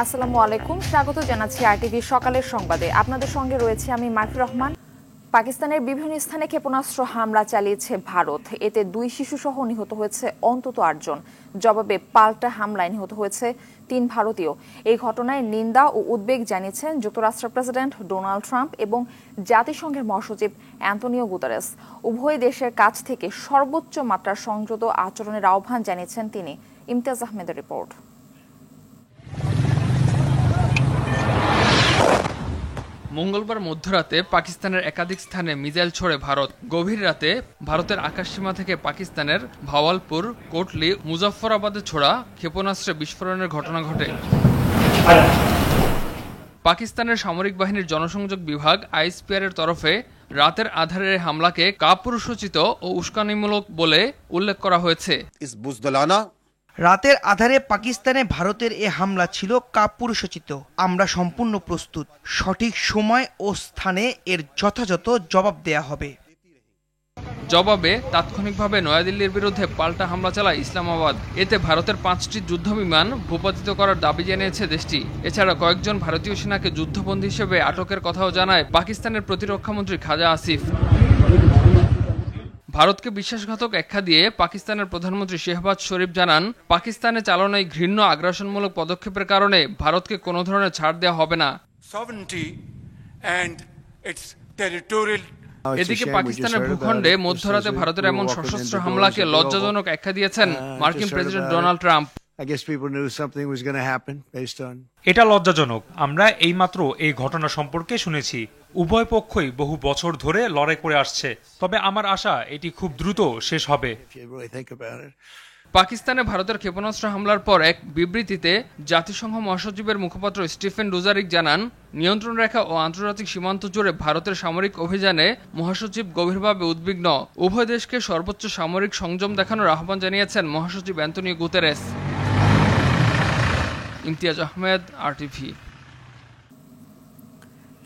আসসালামু আলাইকুম, স্বাগত জানাচ্ছি আরটিভি সকালের সংবাদে। আপনাদের সঙ্গে রয়েছে আমি মারফি রহমান। পাকিস্তানের বিভিন্ন স্থানে ক্ষেপণাস্ত্র হামলা চালিয়েছে ভারত। এতে 2 শিশুসহ নিহত হয়েছে অন্তত 8 জন। জবাবে পাল্টা হামলায় নিহত হয়েছে 3 ভারতীয়। এই ঘটনায় নিন্দা ও উদ্বেগ জানিয়েছেন যুক্তরাষ্ট্রের প্রেসিডেন্ট ডোনাল্ড ট্রাম্প এবং জাতিসংঘের মহাসচিব অ্যান্তোনিও গুতেরেস। উভয় দেশের কাছ থেকে সর্বোচ্চ মাত্রার সংযত আচরণের আহ্বান জানিয়েছেন তিনি। ইমতিয়াজ আহমেদের রিপোর্ট। মঙ্গলবার মধ্যরাতে পাকিস্তানের একাধিক স্থানে মিসাইল ছোড়ে ভারত। গভীর রাতে ভারতের আকাশসীমা থেকে পাকিস্তানের ভাওয়ালপুর, কোটলি, মুজাফফরাবাদে ছোড়া ক্ষেপণাস্ত্রে বিস্ফোরণের ঘটনা ঘটে। পাকিস্তানের সামরিক বাহিনীর জনসংযোগ বিভাগ আইএসপিআর-এর তরফে রাতের আধারের হামলাকে কাপুরুষোচিত ও উস্কানিমূলক বলে উল্লেখ করা হয়েছে। রাতের আধারে পাকিস্তানে ভারতের এ হামলা ছিল কাপুরুষোচিত। আমরা সম্পূর্ণ প্রস্তুত। সঠিক সময় ও স্থানে এর যথাযথ জবাব দেয়া হবে। জবাবে তাৎক্ষণিকভাবে নয়াদিল্লির বিরুদ্ধে পাল্টা হামলা চালায় ইসলামাবাদ। এতে ভারতের 5টি যুদ্ধবিমান ভূপাতিত করার দাবি জানিয়েছে দেশটি। এছাড়া কয়েকজন ভারতীয় সেনাকে যুদ্ধবন্দী হিসেবে আটকের কথাও জানায় পাকিস্তানের প্রতিরক্ষামন্ত্রী খাজা আসিফ। ভারতকে বিশ্বাসঘাতক আখ্যা দিয়ে পাকিস্তানের প্রধানমন্ত্রী শেহবাজ শরীফ জানান, পাকিস্তানে চালানো এই ঘৃণ্য আগ্রাসনমূলক পদক্ষেপের কারণে ভারতকে কোনো ধরনের ছাড় দেওয়া হবে না। এদিকে পাকিস্তানের ভূখণ্ডে মধ্যরাতে ভারতের এমন সশস্ত্র হামলাকে লজ্জাজনক আখ্যা দিয়েছেন মার্কিন প্রেসিডেন্ট ডোনাল্ড ট্রাম্প। এটা লজ্জাজনক। আমরা এইমাত্র এই ঘটনা সম্পর্কে শুনেছি। উভয় পক্ষই বহু বছর ধরে লড়াই করে আসছে, তবে আমার আশা এটি খুব দ্রুত শেষ হবে। পাকিস্তানে ভারতের ক্ষেপণাস্ত্র হামলার পর এক বিবৃতিতে জাতিসংঘ মহাসচিবের মুখপাত্র স্টিফেন ডুজারিক জানান, নিয়ন্ত্রণ রেখা ও আন্তর্জাতিক সীমান্ত জুড়ে ভারতের সামরিক অভিযানে মহাসচিব গভীরভাবে উদ্বিগ্ন। উভয় দেশকে সর্বোচ্চ সামরিক সংযম দেখানোর আহ্বান জানিয়েছেন মহাসচিব Antonio Guterres. Imtiaz Ahmed, RTV.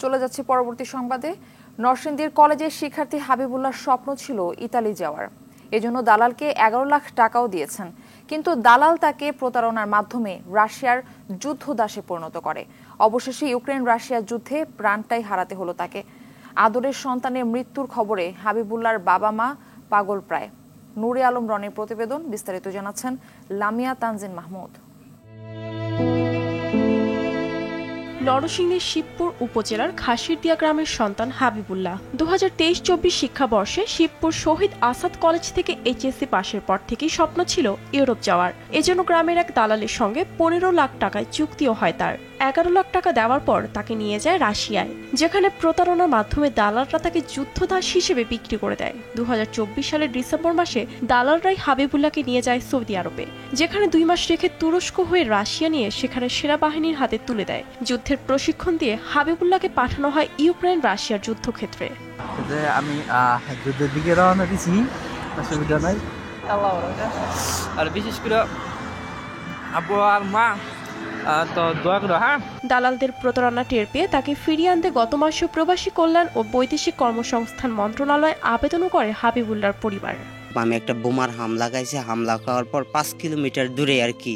চলে যাচ্ছি পরবর্তী সংবাদে। নরসিংদীর কলেজের শিক্ষার্থী হাবিবুল্লাহর স্বপ্ন ছিল ইতালি যাওয়ার। এজন্য দালালকে 11 লাখ টাকাও দিয়েছেন, কিন্তু দালাল তাকে প্রতারণার মাধ্যমে রাশিয়ার যুদ্ধদাসে পরিণত করে। অবশেষে ইউক্রেন রাশিয়ার যুদ্ধে প্রাণটাই হারাতে হলো তাকে। আদরের সন্তানের মৃত্যুর খবরে হাবিবুল্লাহর বাবা মা পাগল প্রায়। নূরে আলম রনির প্রতিবেদন, বিস্তারিত জানাচ্ছেন লামিয়া তানজিন মাহমুদ। নরসিংদীর শিবপুর উপজেলার খাসিরদিয়া গ্রামের সন্তান হাবিবুল্লাহ 2023-24 শিক্ষাবর্ষে শিবপুর শহীদ আসাদ কলেজ থেকে এইচএসসি পাশের পর থেকেই স্বপ্ন ছিল ইউরোপ যাওয়ার। এজন্য গ্রামের এক দালালের সঙ্গে 15 লাখ টাকায় চুক্তিও হয় তার। 11 লাখ টাকা দেওয়ার পর তাকে নিয়ে যায় রাশিয়ায়, যেখানে প্রতারণার মাধ্যমে দালালরা তাকে যুদ্ধদাস হিসেবে বিক্রি করে দেয়। 2024 সালের ডিসেম্বর মাসে দালালরাই হাবিবুল্লাহকে নিয়ে যায় সৌদি আরবে, যেখানে 2 মাস রেখে তুরস্ক হয়ে রাশিয়া নিয়ে সেখানে সেনাবাহিনীর হাতে তুলে দেয়। যুদ্ধের প্রশিক্ষণ দিয়ে হাবিবুল্লাহকে পাঠানো হয় ইউক্রেন রাশিয়ার যুদ্ধক্ষেত্রে। আমি যুদ্ধের দিকে রওনা দিছি, অসুবিধা নাই। আর বিশেষ করে আব্বু আর মা দালালদের প্রতারণা টের পেয়ে তাকে ফিরিয়ে আনতে গত মাসে প্রবাসী কল্যাণ ও বৈদেশিক কর্মসংস্থান মন্ত্রণালয়ে আবেদনও করে হাবিবুল্লাহর পরিবার। আমি একটা বোমার হামলা খাইছি, হামলা খাওয়ার পর 5 কিলোমিটার দূরে আর কি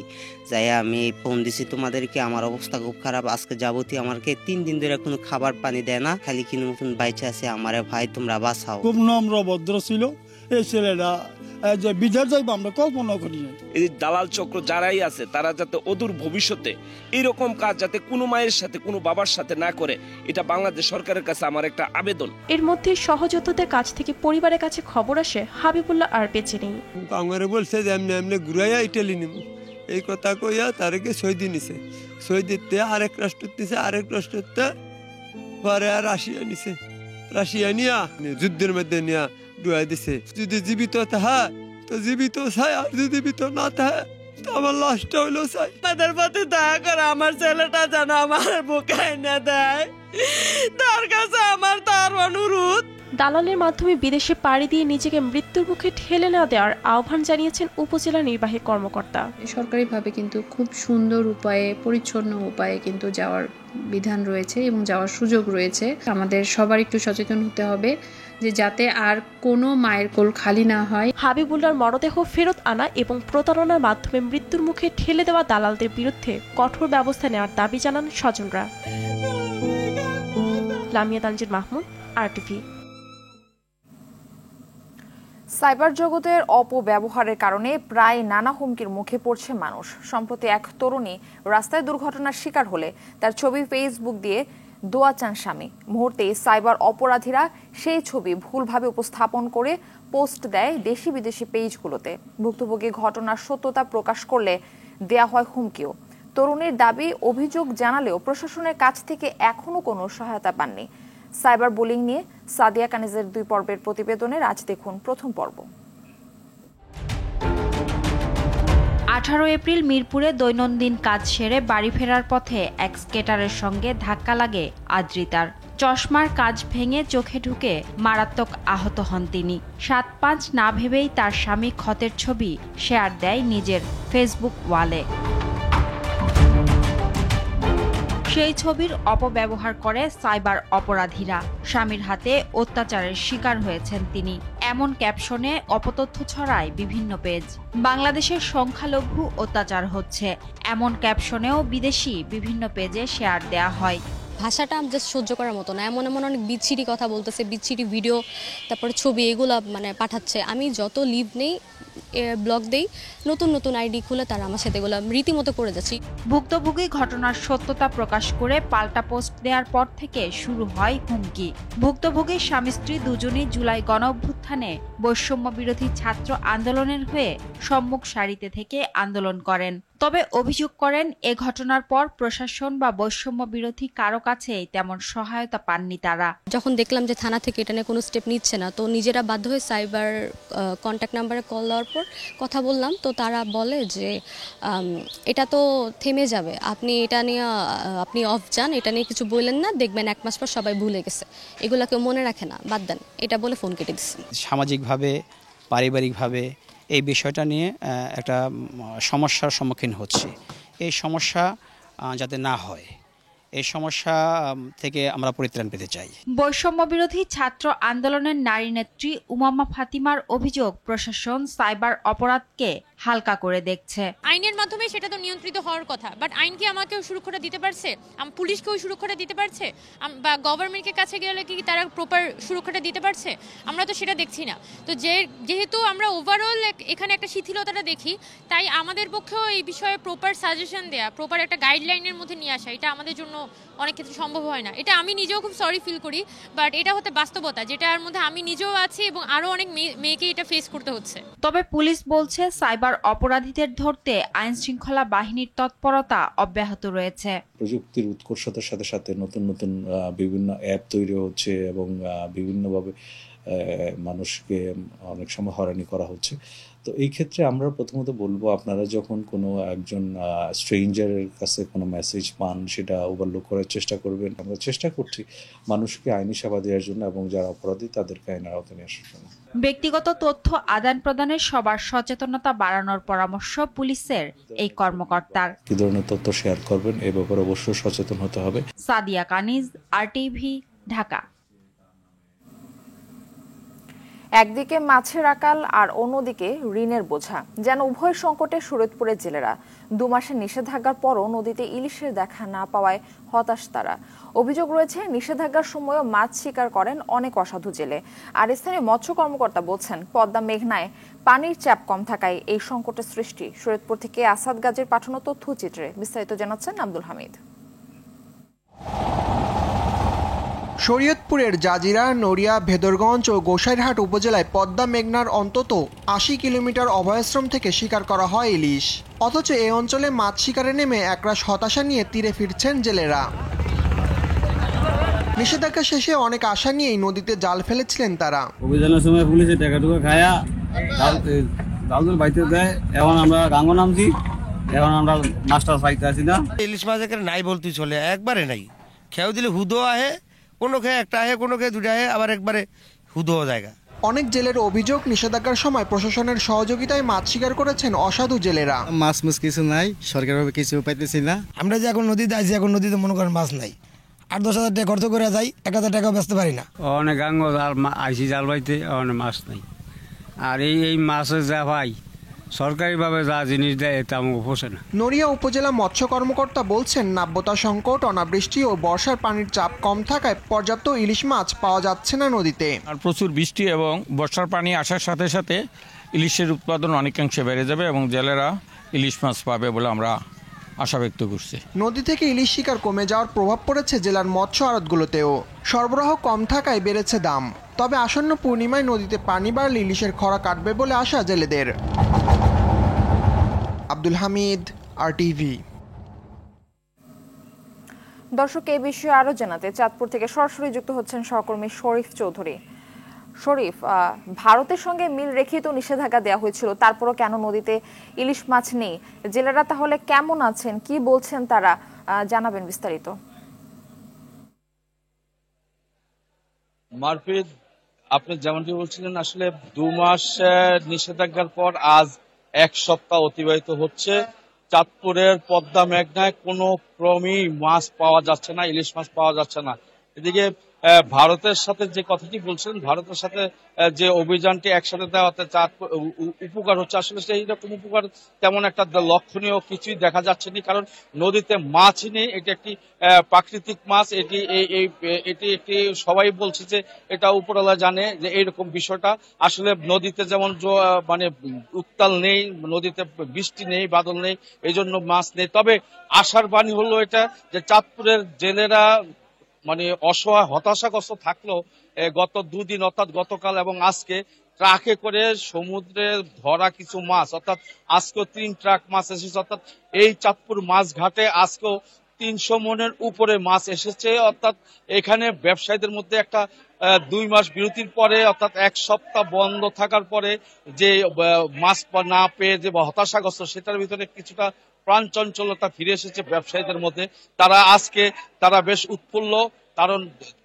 যাই আমি ফোন দিছি তোমাদেরকে, আমার অবস্থা খুব খারাপ, আজকে যাবতীয় আমাকে 3 দিন ধরে কোনো খাবার পানি দেয় না, খালি কিনো মতন বাইচে আছে, আমারে ভাই তোমরা বাঁচাও। খুব নম্র ভদ্র ছিল এই ছেলেটা, যে বিদেশ যাইব আমরা কল্পনা করি। এই দালাল চক্র যারাই আছে তারা যাতে অদূর ভবিষ্যতে এরকম কাজ যাতে কোনো মায়ের সাথে কোনো বাবার সাথে না করে, এটা বাংলাদেশ সরকারের কাছে আমার একটা আবেদন। এর মধ্যে সহযোদ্ধাদের কাছ থেকে পরিবারের কাছে খবর আসে হাবিবুল্লাহ আর বেঁচে নেই। আমারে বলছে যে এমনি এমনি ঘুরাইয়া ইটালি নিব, এই কথা কইয়া তারকে সৌদি নিছে, সৌদিতে আরেক রাষ্ট্র দিছে, আরেক রাষ্ট্রতে পরে আর রাশিয়া নিছে, রাশিয়া নিয়া যুদ্ধের মধ্যে নিয়া ডুয়াই দিছে। যদি জীবিত থাকে তো জীবিত চাই, আর যদি জীবিত না থাকে তো আমার লাশটা হইলো চাই। তাদের প্রতি দয়া করে আমার ছেলেটা যেন আমার বুকে এনে দেয়, তার কাছে আমার তার অনুরোধ। দালালের মাধ্যমে বিদেশে পাড়ি দিয়ে নিজেকে মৃত্যুর মুখে ঠেলে না দেওয়ার আহ্বান জানিয়েছেন উপজেলা নির্বাহী কর্মকর্তা। সরকারিভাবে কিন্তু খুব সুন্দর উপায়ে, পরিচ্ছন্ন উপায়ে কিন্তু যাওয়ার বিধান রয়েছে এবং যাওয়ার সুযোগ রয়েছে। আমাদের সবার একটু সচেতন হতে হবে যে যাতে আর কোনো মায়ের কোল খালি না হয়। হাবিবুল্লাহর মরদেহ ফেরত আনা এবং প্রতারণার মাধ্যমে মৃত্যুর মুখে ঠেলে দেওয়া দালালদের বিরুদ্ধে কঠোর ব্যবস্থা নেওয়ার দাবি জানান স্বজনরা। Lamia Tangier Mahmud, RTV। Cyber জগতের অপব্যবহারের কারণে প্রায় নানা হুমকির মুখে পড়ছে মানুষ। সম্প্রতি এক তরুণী রাস্তায় দুর্ঘটনার শিকার হলে তার ছবি ফেসবুক দিয়ে দোয়া চান স্বামী। মুহূর্তেই সাইবার অপরাধীরা সেই ছবি ভুলভাবে উপস্থাপন করে পোস্ট দেয় দেশি বিদেশি পেজগুলোতে। ভুক্তভোগী ঘটনার সত্যতা প্রকাশ করলে দেয়া হয় হুমকিও। তরুণীর দাবি, অভিযোগ জানালেও প্রশাসনের কাছ থেকে এখনো কোনো সহায়তা পাননি। সাইবার বুলিং নিয়ে সাদিয়া কানিজের 2 পর্বের প্রতিবেদনের আজ দেখুন প্রথম পর্ব। 18 এপ্রিল মিরপুরে দৈনন্দিন কাজ সেরে বাড়ি ফেরার পথে এক স্কেটারের সঙ্গে ধাক্কা লাগে আদ্রিতার। চশমার কাঁচ ভেঙে চোখে ঢুকে মারাত্মক আহত হন তিনি। 7-5 না ভেবেই তার স্বামী ক্ষতের ছবি শেয়ার দেয় নিজের ফেসবুক ওয়ালে। সেই ছবির অপব্যবহার করে সাইবার অপরাধীরা। স্বামীর হাতে অত্যাচারের শিকার হয়েছেন তিনি, এমন ক্যাপশনে অপতথ্য ছড়ায় বিভিন্ন পেজ। বাংলাদেশের সংখ্যালঘু অত্যাচার হচ্ছে, এমন ক্যাপশনেও বিদেশি বিভিন্ন পেজে শেয়ার দেয়া হয়। ভাষাটা জাস্ট সহ্য করার মতো না। এমন অনেক বিচ্ছিরি কথা বলতেছে, বিচ্ছিরি ভিডিও, তারপরে ছবি, এগুলো পাঠাচ্ছে। আমি যত লিভ নেই, ব্লগ দেই, নতুন আইডি খুলে তারা আমার সাথে এগুলো রীতিমতো করে যাচ্ছি। ভুক্তভোগী ঘটনার সত্যতা প্রকাশ করে পাল্টা পোস্ট দেওয়ার পর থেকে শুরু হয় হুমকি। ভুক্তভোগীর স্বামী স্ত্রী দুজনেই জুলাই গণঅভ্যুত্থানে বৈষম্য বিরোধী ছাত্র আন্দোলনের হয়ে সম্মুখ সারিতে থেকে আন্দোলন করেন। তবে অভিযোগ করেন, এ ঘটনার পর প্রশাসন বা বৈষম্য বিরোধী কারো কাছেই তেমন সহায়তা পাননি তারা। যখন দেখলাম যে থানা থেকে এটা নিয়ে কোনো স্টেপ নিচ্ছে না, তো নিজেরা বাধ্য হয়ে সাইবার কন্ট্যাক্ট নাম্বারে কল দেওয়ার পর কথা বললাম। তো তারা বলে যে এটা তো থেমে যাবে, আপনি এটা নিয়ে আপনি অফ যান, এটা নিয়ে কিছু বললেন না, দেখবেন 1 মাস পর সবাই ভুলে গেছে, এগুলা কেউ মনে রাখে না, বাদ দেন, এটা বলে ফোন কেটে দিচ্ছে। সামাজিকভাবে, পারিবারিকভাবে এই বিষয়টা নিয়ে একটা সমস্যার সম্মুখীন হচ্ছে। এই সমস্যা যাতে না হয়, এই সমস্যা থেকে আমরা পরিত্রাণ পেতে চাই। বৈষম্য বিরোধী ছাত্র আন্দোলনের নারী নেত্রী উমামা ফাতিমার অভিযোগ, প্রশাসন সাইবার অপরাধকে হালকা করে দেখছে। আইনের মাধ্যমে সেটা তো নিয়ন্ত্রিত হওয়ার কথা, বাট আইন কি আমাকেও সুরক্ষা দিতে পারছে? পুলিশকেও সুরক্ষা দিতে পারছে? বা গভর্নমেন্টের কাছে গেলে কি তারা প্রপার সুরক্ষাটা দিতে পারছে? আমরা তো সেটা দেখছি না। তো যেহেতু আমরা ওভারঅল এখানে একটা শিথিলতাটা দেখি, তাই আমাদের পক্ষেও এই বিষয়ে প্রপার সাজেশন দেয়া, প্রপার একটা গাইডলাইনের মধ্যে নিয়ে আসা, এটা আমাদের জন্য অনেক ক্ষেত্রে সম্ভব হয় না। এটা আমি নিজেও খুব সরি ফিল করি, বাট এটা হতে বাস্তবতা, যেটার মধ্যে আমি নিজেও আছি এবং আরো অনেক মেয়েকে এটা ফেস করতে হচ্ছে। তবে পুলিশ বলছে, সাইবার অপরাধীদের ধরতে আইন শৃঙ্খলা বাহিনীর তৎপরতা অব্যাহত রয়েছে। প্রযুক্তির উৎকর্ষতার সাথে সাথে নতুন বিভিন্ন অ্যাপ তৈরি হচ্ছে এবং বিভিন্নভাবে মানুষকে অনেক সময় হয়রানি করা হচ্ছে। তো এই ক্ষেত্রে আমরা প্রথমত বলবো, আপনারা যখন কোনো একজন স্ট্রেঞ্জারের কাছে কোনো মেসেজ পান, সেটা ওভারলুক করার চেষ্টা করবেন। আমরা চেষ্টা করছি মানুষকে আইনি সেবা দেওয়ার জন্য এবং যারা অপরাধী তাদেরকে আইনের আওতায় নিয়ে আসার জন্য। ব্যক্তিগত তথ্য আদান প্রদানে সবার সচেতনতা বাড়ানোর পরামর্শ পুলিশের এই কর্মকর্তার। কি ধরনের তথ্য শেয়ার করবেন এ ব্যাপারে অবশ্যই সচেতন হতে হবে। সাদিয়া কানিজ, RTV, ঢাকা। একদিকে মাছের আকাল আর অন্যদিকে ঋণের বোঝা, যেন উভয় সংকটে শরীয়তপুরের জেলেরা। 2 মাসের নিষেধাজ্ঞার পরও নদীতে ইলিশের দেখা না পাওয়ায় হতাশ তারা। অভিযোগ রয়েছে, নিষেধাজ্ঞার সময়ও মাছ শিকার করেন অনেক অসাধু জেলে। আর স্থানীয় মৎস্য কর্মকর্তা বলছেন, পদ্মা মেঘনায় পানির চাপ কম থাকায় এই সংকটের সৃষ্টি। শরীয়তপুর থেকে আসাদ গাজীর পাঠানো তথ্যচিত্রে বিস্তারিত জানাচ্ছেন আব্দুল হামিদ। শরীয়তপুরের জাজিরা, নড়িয়া, ভেদরগঞ্জ ও গোসাইরহাট উপজেলায় পদ্মা মেঘনার অন্তত 80 কিলোমিটার অভয়াশ্রম থেকে শিকার করা হয় ইলিশ। অথচ এই অঞ্চলে মাছ শিকারে নেমে একরাশ হতাশা নিয়ে তীরে ফিরছেন জেলেরা। নিষেধাজ্ঞা শেষে অনেক আশা নিয়েই নদীতে জাল ফেলেছিলেন তারা। অভিযানের সময় পুলিশে টাকা খায়া জাল বাইতে দেয়। এখন আমরা গাঙ্গ নামছি, এখন আমরা মাছটা পাইতে আছি না। ইলিশ মাছ এখানে নাই বলতে চলে, একবারে নাই। খেয়েও দিলে হুদো আহে, কোনো খেয়ে একটা আহে, কোনো খেয়ে দুটা আহে, আবার একবারে হুদো জায়গা। অনেক জেলের অভিযোগ নিষেধাজ্ঞার সময় প্রশাসনের সহযোগিতায় মাছ শিকার করেছেন অসাধু জেলেরা। মাছ কিছু নাই, সরকারিভাবে কিছু পাইতেছি না। আমরা যে এখন নদীতে আইছি, এখন নদীতে মনে করেন মাছ নাই, 8-10 হাজার টাকা খরচ করে যাই, 1,000 টাকা বেচতে পারি না। অনেক আইসি জাল বাইতে অনেক মাছ নাই। আর এই মাছের যা ভাই সরকারিভাবে যা জিনিস দেয় তা আমাকে পোষে না। নড়িয়া উপজেলা মৎস্য কর্মকর্তা বলছেন, নাব্যতা সংকট, অনাবৃষ্টি ও বর্ষার পানির চাপ কম থাকায় পর্যাপ্ত ইলিশ মাছ পাওয়া যাচ্ছে না নদীতে। আর প্রচুর বৃষ্টি এবং বর্ষার পানি আসার সাথে সাথে ইলিশের উৎপাদন অনেকাংশে বেড়ে যাবে এবং জেলেরা ইলিশ মাছ পাবে বলে আমরা আশা ব্যক্ত করছি। নদী থেকে ইলিশ শিকার কমে যাওয়ার প্রভাব পড়েছে জেলার মৎস্য আড়তগুলোতেও। সরবরাহ কম থাকায় বেড়েছে দাম। তবে আসন্ন পূর্ণিমায় নদীতে পানি বাড়লে ইলিশের খরা কাটবে বলে আশা জেলেদের। আব্দুল হামিদ, RTV। দর্শক, এই বিষয়ে আরো জানাতে চাঁদপুর থেকে সরাসরি যুক্ত হচ্ছেন সহকর্মী শরীফ চৌধুরী। শরীফ, ভারতের সঙ্গে মিল রেখেই তো নিষেধাজ্ঞা দেওয়া হয়েছিল, তারপরও কেন নদীতে ইলিশ মাছ নেই? জেলেরা তাহলে কেমন আছেন, কি বলছেন তারা, জানাবেন বিস্তারিত। মারফিদ, আপনি যেমনটি বলছিলেন, আসলে 2 মাস নিষেধাজ্ঞার পর আজ 1 সপ্তাহ অতিবাহিত হচ্ছে। চাঁদপুরের পদ্মা মেঘনায় কোনো ক্রমেই মাছ পাওয়া যাচ্ছে না, ইলিশ মাছ পাওয়া যাচ্ছে না। এদিকে ভারতের সাথে যে কথাটি বলছেন, ভারতের সাথে যে অভিযানটি একসাথে দেওয়াতে চাঁদপুর উপকার হচ্ছে, আসলে সেই রকম উপকার তেমন একটা লক্ষণীয় কিছুই দেখা যাচ্ছে না। কারণ নদীতে মাছ নেই, এটি একটি প্রাকৃতিক মাছ, এটি একটি সবাই বলছে যে এটা উপরওয়ালা জানে যে এইরকম বিষয়টা। আসলে নদীতে যেমন মানে উত্তাল নেই, নদীতে বৃষ্টি নেই, বাদল নেই, এই জন্য মাছ নেই। তবে আশার বাণী হলো এটা যে চাঁদপুরের জেলেরা মানে অসহায় হতাশাগ্রস্ত থাকলেও গত 2 দিন অর্থাৎ গতকাল এবং আজকে ট্রাকে করে সমুদ্রে ধরা কিছু মাছ, অর্থাৎ আজকেও 3 ট্রাক মাছ এসেছে। অর্থাৎ এই চাঁদপুর মাছ ঘাটে আজকেও 300 মনের উপরে মাছ এসেছে। অর্থাৎ এখানে ব্যবসায়ীদের মধ্যে একটা 2 মাস বিরতির পরে, অর্থাৎ 1 সপ্তাহ বন্ধ থাকার পরে যে মাছ না পেয়ে যে হতাশাগ্রস্ত, সেটার ভিতরে কিছুটা প্রাণ চঞ্চলতা ফিরে এসেছে ব্যবসায়ীদের মধ্যে। তারা বেশ উৎফুল্ল, কারণ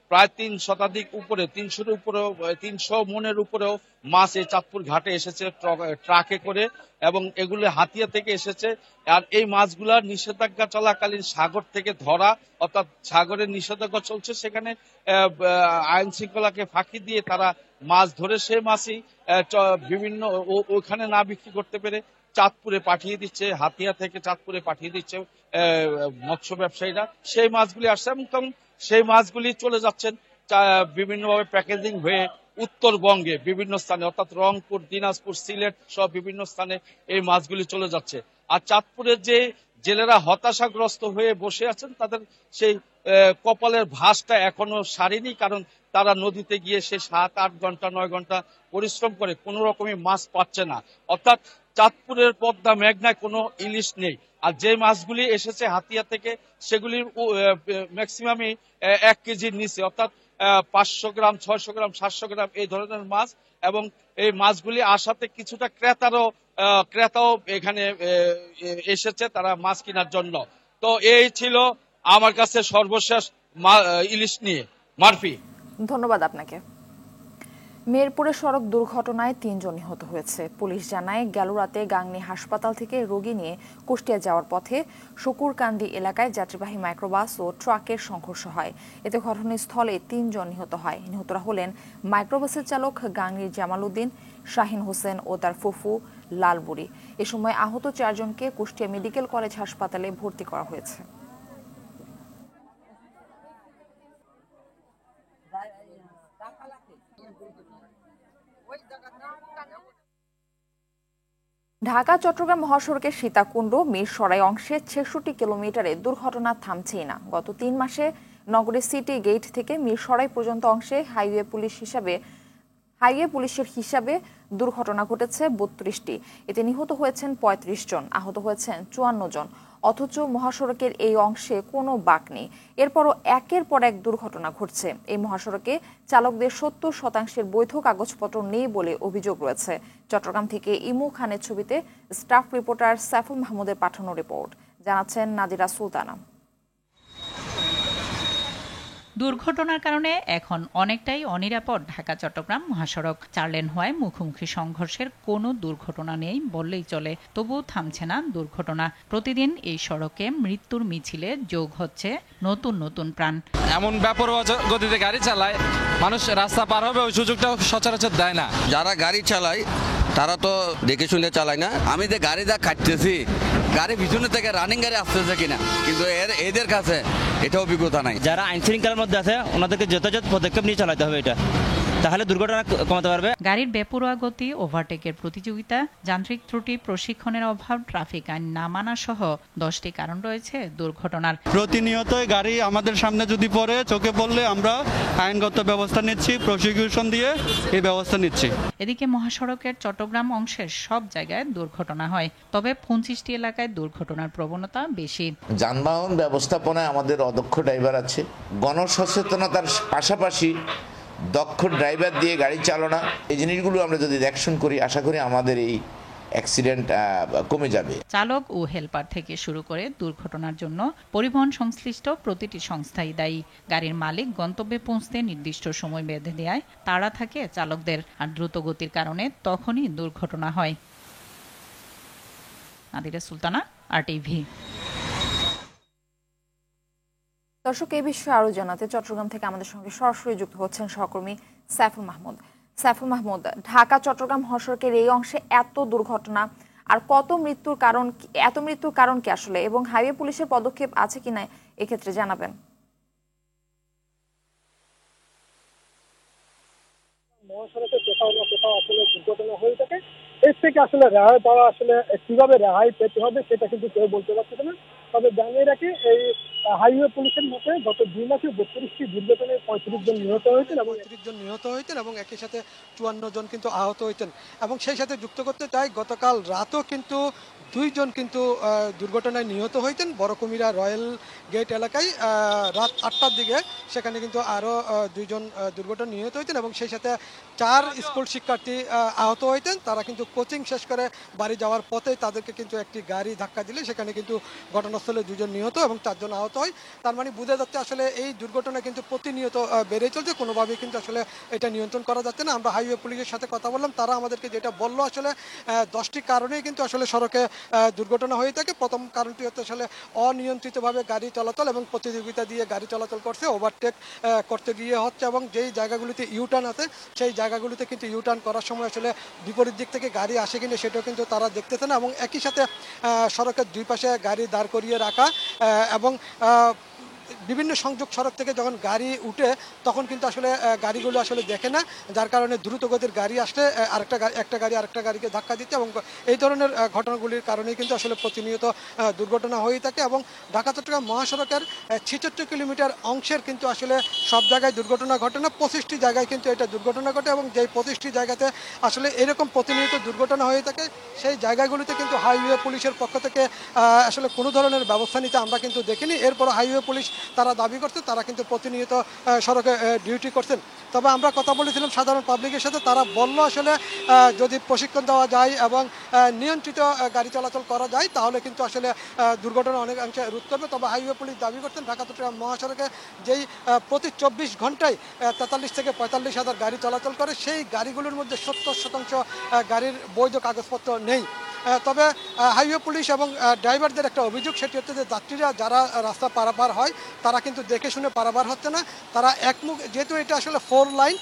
প্রায় 3 শতাধিক উপরে, 300 মনের উপরেও মাছ এই চাঁদপুর ঘাটে এসেছে ট্রাকে করে, এবং এগুলো হাতিয়া থেকে এসেছে। আর এই মাছগুলা নিষেধাজ্ঞা চলাকালীন সাগর থেকে ধরা, অর্থাৎ সাগরের নিষেধাজ্ঞা চলছে, সেখানে আইন শৃঙ্খলাকে ফাঁকি দিয়ে তারা মাছ ধরে সেই মাছই বিভিন্ন ওখানে না বিক্রি করতে পেরে চাঁদপুরে পাঠিয়ে দিচ্ছে, হাতিয়া থেকে চাঁদপুরে পাঠিয়ে দিচ্ছে মৎস্য ব্যবসায়ীরা। সেই মাছগুলি আসছে এবং সেই মাছগুলি চলে যাচ্ছেন বিভিন্নভাবে প্যাকেজিং হয়ে উত্তরবঙ্গে বিভিন্ন স্থানে, অর্থাৎ রংপুর, দিনাজপুর, সিলেট সব বিভিন্ন স্থানে এই মাছগুলি চলে যাচ্ছে। আর চাঁদপুরের যে জেলেরা হতাশাগ্রস্ত হয়ে বসে আছেন, তাদের সেই কপালের ভাঁজটা এখনো সারেনি, কারণ তারা নদীতে গিয়ে সে 7-8 ঘন্টা 9 ঘন্টা পরিশ্রম করে কোনো রকমই মাছ পাচ্ছে না। অর্থাৎ চাঁদপুরের পদ্মা মেঘনায় কোনো ইলিশ নেই। আর যে মাছগুলি এসেছে হাতিয়া থেকে, সেগুলির ম্যাক্সিমামই 1 কেজির নিচে, অর্থাৎ 500 গ্রাম, 600 গ্রাম, 700 গ্রাম এই ধরনের মাছ। এবং এই মাছগুলি আসাতে কিছুটা ক্রেতাও এখানে এসেছে তারা মাছ কেনার জন্য। তো এই ছিল আমার কাছে সর্বশেষ ইলিশ নিয়ে। মারফি, ধন্যবাদ আপনাকে। মেহেরপুরে সড়ক দুর্ঘটনায় 3 জন নিহত হয়েছে। পুলিশ জানায়, গেল রাতে গাংনী হাসপাতাল থেকে রোগী নিয়ে কুষ্টিয়া যাওয়ার পথে শকুরকান্দি এলাকায় যাত্রীবাহী মাইক্রোবাস ও ট্রাকের সংঘর্ষ হয়। এতে ঘটনাস্থলে 3 জন নিহত হয়। নিহতরা হলেন মাইক্রোবাসের চালক গাংনীর জামাল উদ্দিন, শাহিন হোসেন ও তার ফুফু লালবুড়ি। এ সময় আহত 4 জনকে কুষ্টিয়া মেডিকেল কলেজ হাসপাতালে ভর্তি করা হয়েছে। ঢাকা চট্টগ্রাম মহাসড়কের সীতাকুণ্ড মিরসরাই অংশে 66 কিলোমিটারে দুর্ঘটনা থামছেই না। গত 3 মাসে নগরের সিটি গেট থেকে মিরসরাই পর্যন্ত অংশে হাইওয়ে পুলিশের হিসাবে দুর্ঘটনা ঘটেছে 32টি। এতে নিহত হয়েছেন 35 জন, আহত হয়েছেন 54 জন। অথচ মহাসড়কের এই অংশে কোনো বাঁক নেই। এরপরও একের পর এক দুর্ঘটনা ঘটছে। এই মহাসড়কে চালকদের 70% বৈধ কাগজপত্র নেই বলে অভিযোগ রয়েছে। চট্টগ্রাম থেকে ইমু খানের ছবিতে স্টাফ রিপোর্টার সাইফুল মাহমুদের পাঠানো রিপোর্ট, জানাচ্ছেন নাদিরা সুলতানা। দুর্ঘটনার কারণে এখন অনেকটাই অনিরাপদ ঢাকা চট্টগ্রাম মহাসড়ক। 4 লেন হওয়ায় মুখোমুখি সংঘর্ষের কোনো দুর্ঘটনা নেই বললেই চলে, তবুও থামছে না দুর্ঘটনা। প্রতিদিন এই সড়কে মৃত্যুর মিছিলে যোগ হচ্ছে নতুন নতুন প্রাণ। এমন বেপরোয়া গতিতে গাড়ি চালায়, মানুষ রাস্তা পার হবে ওই সুযোগটা সচরাচর দেয় না। যারা গাড়ি চালায় তারা তো দেখে শুনে চালায় না। আমি যে গাড়িটা কাটতেছি, গাড়ি পিছনে থেকে রানিং গাড়ি আসতেছে কিনা, কিন্তু এদের কাছে এটা অভিজ্ঞতা নাই। যারা আইন শৃঙ্খলার মধ্যে আছে ওনাদেরকে যথাযথ পদক্ষেপ নিয়ে চালাতে হবে, এটা তাহলে দুর্ঘটনা কমাতে পারবে। গাড়ির বেপরোয়া গতি, ওভারটেকের প্রতিযোগিতা, যান্ত্রিক ত্রুটি, প্রশিক্ষণের অভাব, ট্রাফিক আইন না মানা সহ 10টি কারণ রয়েছে দুর্ঘটনার। প্রতিনিয়তই গাড়ি আমাদের সামনে যদি পড়ে, চোখে পড়লে আমরা আইনগত ব্যবস্থা নিচ্ছি, প্রসিকিউশন দিয়ে এই ব্যবস্থা নিচ্ছি। এদিকে মহাসড়কের চট্টগ্রাম অংশের সব জায়গায় দুর্ঘটনা হয়, তবে 25টি এলাকায় দুর্ঘটনার প্রবণতা বেশি। যানবাহন ব্যবস্থাপনায় আমাদের অদক্ষ ড্রাইভার আছে। গণসচেতনতার পাশাপাশি দক্ষ ড্রাইভার দিয়ে গাড়ি চালানো, এই জিনিসগুলো আমরা যদি অ্যাকশন করি, আশা করি আমাদের এই অ্যাক্সিডেন্ট কমে যাবে। চালক ও হেলপার থেকে শুরু করে দুর্ঘটনার জন্য পরিবহন সংশ্লিষ্ট প্রতিটি সংস্থাই দায়ী। গাড়ির মালিক গন্তব্যে পৌঁছতে নির্দিষ্ট সময় বেঁধে দেয় তাড়া থাকে চালকদের, আর দ্রুত গতির কারণে তখনই দুর্ঘটনা হয়। নাদিরা সুলতানা, RTV। দর্শক, এই বিষয়ে আরো জানাতে চট্টগ্রাম থেকে আমাদের সঙ্গে সরাসরি যুক্ত হচ্ছেন সহকর্মী সাইফুল মাহমুদ। সাইফুল মাহমুদ, ঢাকা চট্টগ্রাম মহাসড়কের এই অংশে এত দুর্ঘটনা আর এত মৃত্যুর কারণ কি আসলে, এবং হাইওয়ে পুলিশের পদক্ষেপ আছে কিনা এক্ষেত্রে জানাবেন। মহাসড়কে কোথাও না কোথাও আসলে দুর্ঘটনা হয়ে থাকে। এর থেকে আসলে রেহাই পাওয়া, আসলে কিভাবে রেহাই পেতে হবে সেটা কিন্তু কেউ বলতে পারছে না। তবে জানিয়ে রাখি, এই হাইওয়ে পুলিশের মতে গত 2 মাসে 32টি দুর্ঘটনায় 35 জন নিহত হয়েছেন এবং একই সাথে 54 জন কিন্তু আহত হয়েছেন। এবং সেই সাথে যুক্ত করতে চাই, গতকাল রাতও কিন্তু 2 জন কিন্তু দুর্ঘটনায় নিহত হয়েছেন বড় কুমিরা রয়্যাল গেট এলাকায় রাত 8টার দিকে। সেখানে কিন্তু আরও 2 জন দুর্ঘটনা নিহত হয়েছেন এবং সেই সাথে 4 স্কুল শিক্ষার্থী আহত হয়েছেন। তারা কিন্তু কোচিং শেষ করে বাড়ি যাওয়ার পথে তাদেরকে কিন্তু একটি গাড়ি ধাক্কা দিলে সেখানে কিন্তু ঘটনাস্থলে 2 জন নিহত এবং 4 জন আহত হয়। তার মানে বোঝা যাচ্ছে আসলে এই দুর্ঘটনা কিন্তু প্রতিনিয়ত বেড়ে চলছে, কোনোভাবেই কিন্তু আসলে এটা নিয়ন্ত্রণ করা যাচ্ছে না। আমরা হাইওয়ে পুলিশের সাথে কথা বললাম, তারা আমাদেরকে যেটা বললো, আসলে 10টি কারণেই কিন্তু আসলে সড়কে দুর্ঘটনা হয়ে থাকে। প্রথম কারণটি হচ্ছে আসলে অনিয়ন্ত্রিতভাবে গাড়ি চলাচল এবং প্রতিযোগিতা দিয়ে গাড়ি চলাচল করছে, ওভারটেক করতে গিয়ে হচ্ছে, এবং যেই জায়গাগুলিতে ইউটার্ন আছে সেই জায়গাগুলিতে কিন্তু ইউটার্ন করার সময় আসলে বিপরীত দিক থেকে গাড়ি আসে কিনা সেটাও কিন্তু তারা দেখতেছে না। এবং একই সাথে সড়কের 2 পাশে গাড়ি দাঁড় করিয়ে রাখা এবং বিভিন্ন সংযোগ সড়ক থেকে যখন গাড়ি উঠে তখন কিন্তু আসলে গাড়িগুলো আসলে দেখে না, যার কারণে দ্রুত গতির গাড়ি আসলে একটা গাড়ি আরেকটা গাড়িকে ধাক্কা দিচ্ছে, এবং এই ধরনের ঘটনাগুলির কারণেই কিন্তু আসলে প্রতিনিয়ত দুর্ঘটনা হয়ে থাকে। এবং ঢাকা চট্টগ্রাম মহাসড়কের 76 কিলোমিটার অংশের কিন্তু আসলে সব জায়গায় দুর্ঘটনা ঘটে না, 25টি জায়গায় কিন্তু এটা দুর্ঘটনা ঘটে। এবং যেই 25টি জায়গাতে আসলে এরকম প্রতিনিয়ত দুর্ঘটনা হয়ে থাকে সেই জায়গাগুলিতে কিন্তু হাইওয়ে পুলিশের পক্ষ থেকে আসলে কোনো ধরনের ব্যবস্থা নিতে আমরা কিন্তু দেখিনি। এরপর হাইওয়ে পুলিশ তারা দাবি করছেন তারা কিন্তু প্রতিনিয়ত সড়কে ডিউটি করছেন। তবে আমরা কথা বলেছিলাম সাধারণ পাবলিকের সাথে, তারা বলল আসলে যদি প্রশিক্ষণ দেওয়া যায় এবং নিয়ন্ত্রিত গাড়ি চলাচল করা যায় তাহলে কিন্তু আসলে দুর্ঘটনা অনেকাংশে রোধ করবে। তবে হাইওয়ে পুলিশ দাবি করছেন ঢাকা চট্টগ্রাম মহাসড়কে যেই প্রতি 24 ঘন্টায় 43 থেকে 45 হাজার গাড়ি চলাচল করে, সেই গাড়িগুলোর মধ্যে 70% গাড়ির বৈধ কাগজপত্র নেই। তবে হাইওয়ে পুলিশ এবং ড্রাইভারদের একটা অভিযোগ, সেটি হচ্ছে যে যাত্রীরা যারা রাস্তা পারাপার হয় তারা কিন্তু দেখে শুনে পারাপার হচ্ছে না। তারা একমুখ, যেহেতু এটা আসলে 4 লাইন,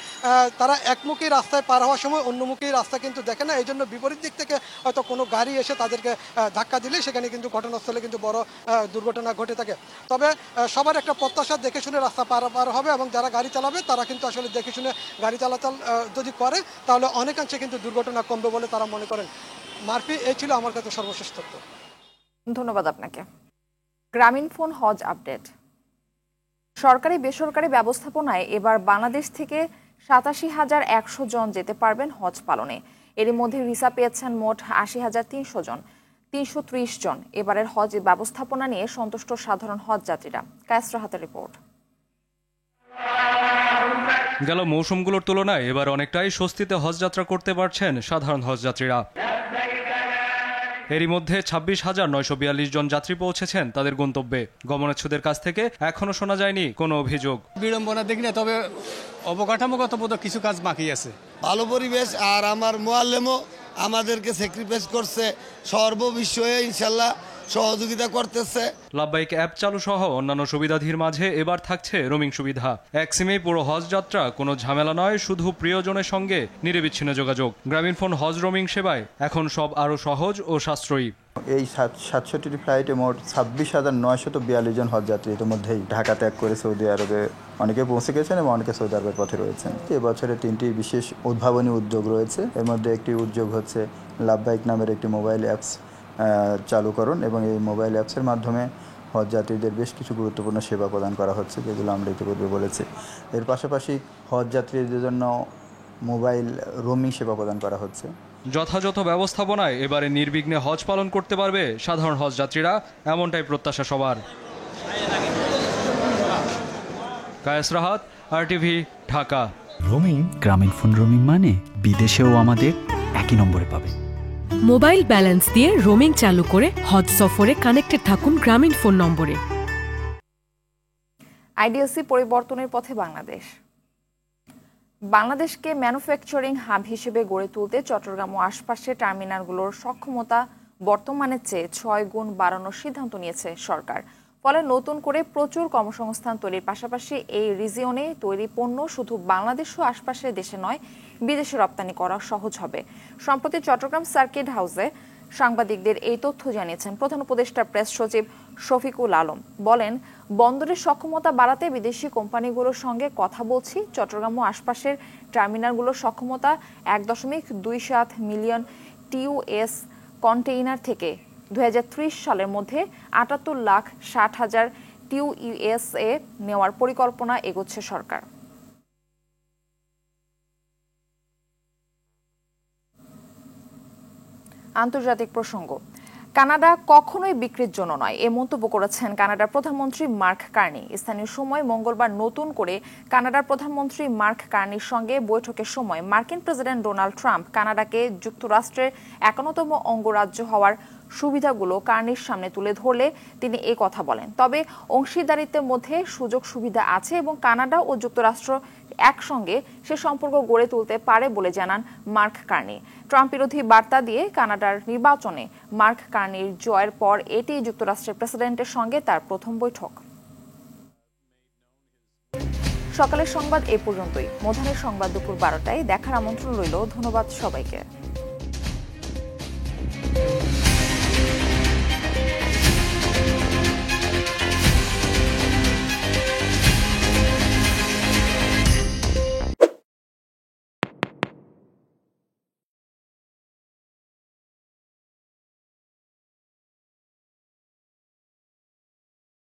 তারা একমুখী রাস্তায় পার হওয়ার সময় অন্যমুখী রাস্তা কিন্তু দেখে না। এই জন্য বিপরীত দিক থেকে হয়তো কোনো গাড়ি এসে তাদেরকে ধাক্কা দিলে সেখানে কিন্তু ঘটনাস্থলে কিন্তু বড় দুর্ঘটনা ঘটে থাকে। তবে সবার একটা প্রত্যাশা, দেখে শুনে রাস্তা পারাপার হবে এবং যারা গাড়ি চালাবে তারা কিন্তু আসলে দেখে শুনে গাড়ি চলাচল যদি করে তাহলে অনেকাংশে কিন্তু দুর্ঘটনা কমবে বলে তারা মনে করেন। মারফি, এই ছিল আমার কাছে সর্বশেষ তথ্য। ধন্যবাদ আপনাকে। গ্রামীণ ফোন হজ আপডেট। সরকারি বেসরকারি ব্যবস্থাপনায় এবার বাংলাদেশ থেকে 87,100 জন যেতে পারবেন হজ পালনে। এর মধ্যে ভিসা পেয়েছেন মোট 80,300 জন। 330 জন এবারের হজ ব্যবস্থাপনা নিয়ে সন্তুষ্ট সাধারণ হজ যাত্রীরা। কায়সরা হাতের রিপোর্ট। গেল মৌসুমগুলোর তুলনায় এবার অনেকটাই স্বস্তিতে হজ যাত্রা করতে পারছেন সাধারণ হজ যাত্রীরা। এরই মধ্যে 26,942 জন যাত্রী পৌঁছেছেন তাদের গন্তব্যে। গমনেচ্ছুদের কাছ থেকে এখনো শোনা যায়নি কোনো অভিযোগ। বিড়ম্বনা দেখি না, তবে অবকাঠামোগত কিছু কাজ বাকি আছে। ভালো পরিবেশ, আর আমার মোয়াল্লেমও আমাদেরকে স্যাক্রিফাইস করছে, সর্ববিষয়ে ইনশাল্লাহ সহযোগিতা করতেছে। লাভবাহিক অ্যাপ চালু সহ অন্যান্য সুবিধাধির মাঝে এবার থাকছে রোমিং সুবিধা। এক সিমেই পুরো হজ যাত্রা, কোনো ঝামেলা নয়, শুধু প্রিয়জনের সঙ্গে নিরবিচ্ছিন্ন যোগাযোগ। গ্রামীণফোন হজ রোমিং সেবায় এখন সব আরও সহজ ও সাশ্রয়ী। এই 67টি ফ্লাইটে মোট 26,942 জন হজযাত্রী ইতিমধ্যেই ঢাকা ত্যাগ করে সৌদি আরবে অনেকে পৌঁছে গেছেন এবং অনেকে সৌদি আরবের পথে রয়েছেন। এবছরে 3টি বিশেষ উদ্ভাবনী উদ্যোগ রয়েছে। এর মধ্যে একটি উদ্যোগ হচ্ছে লাভবাহিক নামের একটি মোবাইল অ্যাপস চালুকরণ, এবং এই মোবাইল অ্যাপসের মাধ্যমে হজযাত্রীদের বেশ কিছু গুরুত্বপূর্ণ সেবা প্রদান করা হচ্ছে, যেগুলো আমরা ইতিপূর্বে বলেছি। এর পাশাপাশি হজযাত্রীদের জন্য মোবাইল রোমিং সেবা প্রদান করা হচ্ছে। যথাযথ ব্যবস্থাপনায় এবারে নির্বিঘ্নে হজ পালন করতে পারবে সাধারণ হজযাত্রীরা, এমনটাই প্রত্যাশা সবার। Kayes Rahat, RTV, Dhaka. Roaming, Grameenphone roaming মানে বিদেশেও আমাদের একই নম্বরে পাবে। মোবাইল ব্যালেন্স দিয়ে রোমিং চালু করে হজ সফরে কানেক্টেড থাকুন গ্রামীণফোন নম্বরে। আইডিএলসি পরিবর্তনের পথে বাংলাদেশ। বাংলাদেশকে ম্যানুফ্যাকচারিং হাব হিসেবে গড়ে তুলতে চট্টগ্রাম ও আশপাশের টার্মিনালগুলোর সক্ষমতা বর্তমানের চেয়ে 6 গুণ বাড়ানোর সিদ্ধান্ত নিয়েছে সরকার। ফলে নতুন করে প্রচুর কর্মসংস্থান তৈরির পাশাপাশি এই রিজিয়নে তৈরি পণ্য শুধু বাংলাদেশ ও আশপাশের দেশে নয়, বিদেশে রপ্তানি করা সহজ হবে। সম্প্রতি চট্টগ্রাম সার্কিট হাউসে সাংবাদিকদের এই তথ্য জানিয়েছেন প্রধান উপদেষ্টা প্রেস সচিব শফিকুল আলম। বলেন, বন্দরের সক্ষমতা বাড়াতে বিদেশি কোম্পানিগুলোর সঙ্গে কথা বলছি। চট্টগ্রাম ও আশপাশের টার্মিনালগুলোর সক্ষমতা 1.27 মিলিয়ন TEU কন্টেইনার থেকে 2030 সালের মধ্যে 78,60,000 TEU নেওয়ার পরিকল্পনা এগোচ্ছে সরকার। আন্তর্জাতিক প্রসঙ্গ। কানাডা কখনোই বিক্রির জন্য নয়, এ মন্তব্য করেছেন কানাডার প্রধানমন্ত্রী মার্ক কার্নি। স্থানীয় সময় মঙ্গলবার নতুন করে কানাডার প্রধানমন্ত্রী মার্ক কার্নির সঙ্গে বৈঠকের সময় মার্কিন প্রেসিডেন্ট ডোনাল্ড ট্রাম্প কানাডাকে যুক্তরাষ্ট্রের 51তম অঙ্গরাজ্য হওয়ার সুবিধাগুলো কার্নির সামনে তুলে ধরলে তিনি এই কথা বলেন। তবে অংশীদারিত্বের মধ্যে সুযোগ সুবিধা আছে এবং কানাডা ও যুক্তরাষ্ট্র একসঙ্গে সে সম্পর্ক গড়ে তুলতে পারে বলে জানান মার্ক কার্নি। ট্রাম্প বিরোধী বার্তা দিয়ে কানাডার নির্বাচনে মার্ক কার্নির জয়ের পর এটি যুক্তরাষ্ট্রের প্রেসিডেন্টের সঙ্গে তার প্রথম বৈঠক। সকালের সংবাদ এ পর্যন্তই। মধ্যাহ্নের সংবাদ দুপুর 12টায় দেখার আমন্ত্রণ রইল। ধন্যবাদ সবাইকে।